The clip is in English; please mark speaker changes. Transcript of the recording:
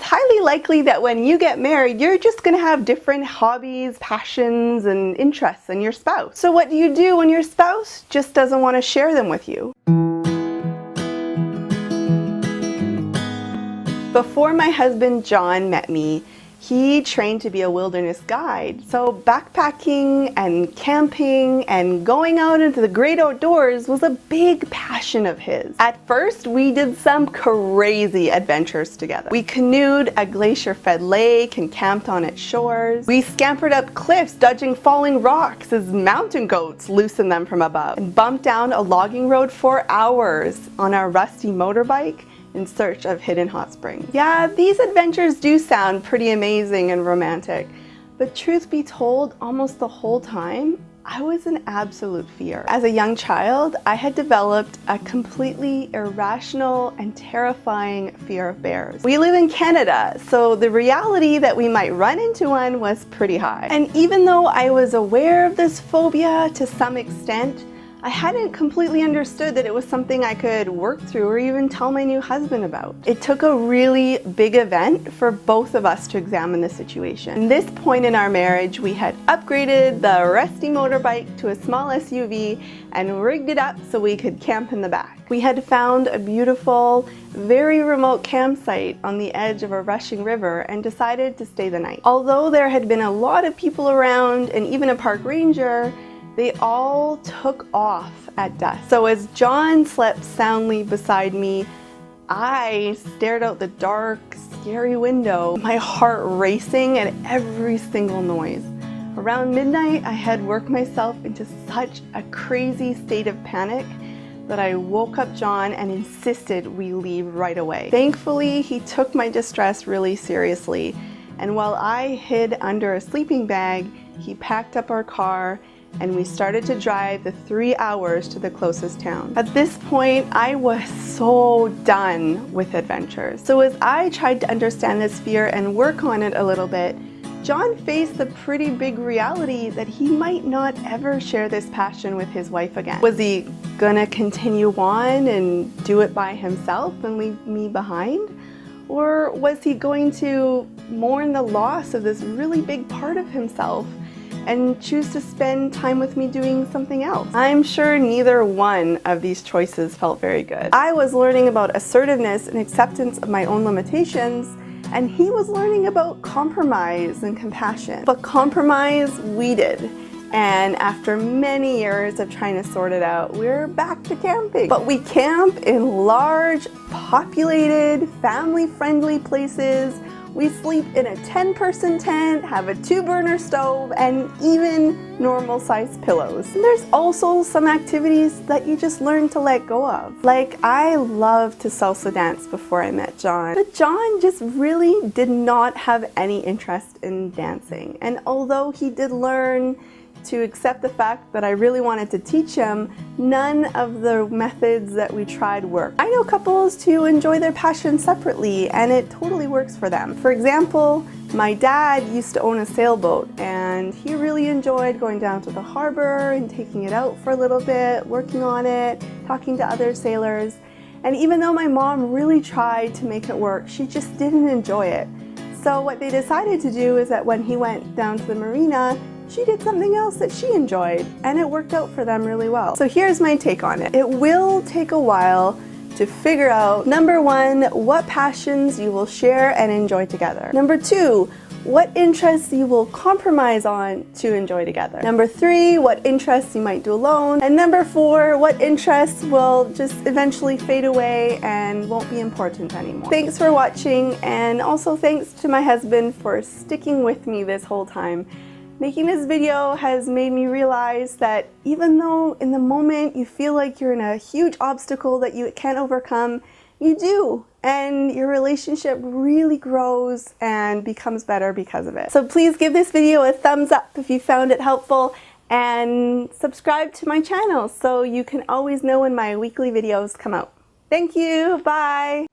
Speaker 1: highly likely that when you get married, you're just gonna have different hobbies, passions, and interests than your spouse. So what do you do when your spouse just doesn't want to share them with you? Before my husband John met me, he trained to be a wilderness guide. So backpacking and camping and going out into the great outdoors was a big passion of his. At first, we did some crazy adventures together. We canoed a glacier-fed lake and camped on its shores. We scampered up cliffs, dodging falling rocks as mountain goats loosened them from above, and bumped down a logging road for hours on our rusty motorbike in search of hidden hot springs. Yeah, these adventures do sound pretty amazing and romantic, but truth be told, almost the whole time, I was in absolute fear. As a young child, I had developed a completely irrational and terrifying fear of bears. We live in Canada, so the reality that we might run into one was pretty high. And even though I was aware of this phobia to some extent, I hadn't completely understood that it was something I could work through or even tell my new husband about. It took a really big event for both of us to examine the situation. At this point in our marriage, we had upgraded the rusty motorbike to a small SUV and rigged it up so we could camp in the back. We had found a beautiful, very remote campsite on the edge of a rushing river and decided to stay the night. Although there had been a lot of people around and even a park ranger, they all took off at dusk. So as John slept soundly beside me, I stared out the dark, scary window, my heart racing at every single noise. Around midnight, I had worked myself into such a crazy state of panic that I woke up John and insisted we leave right away. Thankfully, he took my distress really seriously, and while I hid under a sleeping bag, he packed up our car and we started to drive the 3 hours to the closest town. At this point, I was so done with adventures. So as I tried to understand this fear and work on it a little bit, John faced the pretty big reality that he might not ever share this passion with his wife again. Was he gonna continue on and do it by himself and leave me behind? Or was he going to mourn the loss of this really big part of himself and choose to spend time with me doing something else? I'm sure neither one of these choices felt very good. I was learning about assertiveness and acceptance of my own limitations, and he was learning about compromise and compassion. But compromise we did. And after many years of trying to sort it out, we're back to camping. But we camp in large, populated, family-friendly places. We sleep in a 10-person tent, have a 2-burner stove, and even normal-sized pillows. And there's also some activities that you just learn to let go of. Like, I loved to salsa dance before I met John, but John just really did not have any interest in dancing. And although he did learn to accept the fact that I really wanted to teach him, none of the methods that we tried worked. I know couples who enjoy their passion separately and it totally works for them. For example, my dad used to own a sailboat and he really enjoyed going down to the harbor and taking it out for a little bit, working on it, talking to other sailors. And even though my mom really tried to make it work, she just didn't enjoy it. So what they decided to do is that when he went down to the marina, she did something else that she enjoyed, and it worked out for them really well. So here's my take on it. It will take a while to figure out, number 1, what passions you will share and enjoy together. Number 2, what interests you will compromise on to enjoy together. Number 3, what interests you might do alone. And number 4, what interests will just eventually fade away and won't be important anymore. Thanks for watching, and also thanks to my husband for sticking with me this whole time. Making this video has made me realize that even though in the moment you feel like you're in a huge obstacle that you can't overcome, you do, and your relationship really grows and becomes better because of it. So please give this video a thumbs up if you found it helpful, and subscribe to my channel so you can always know when my weekly videos come out. Thank you, bye!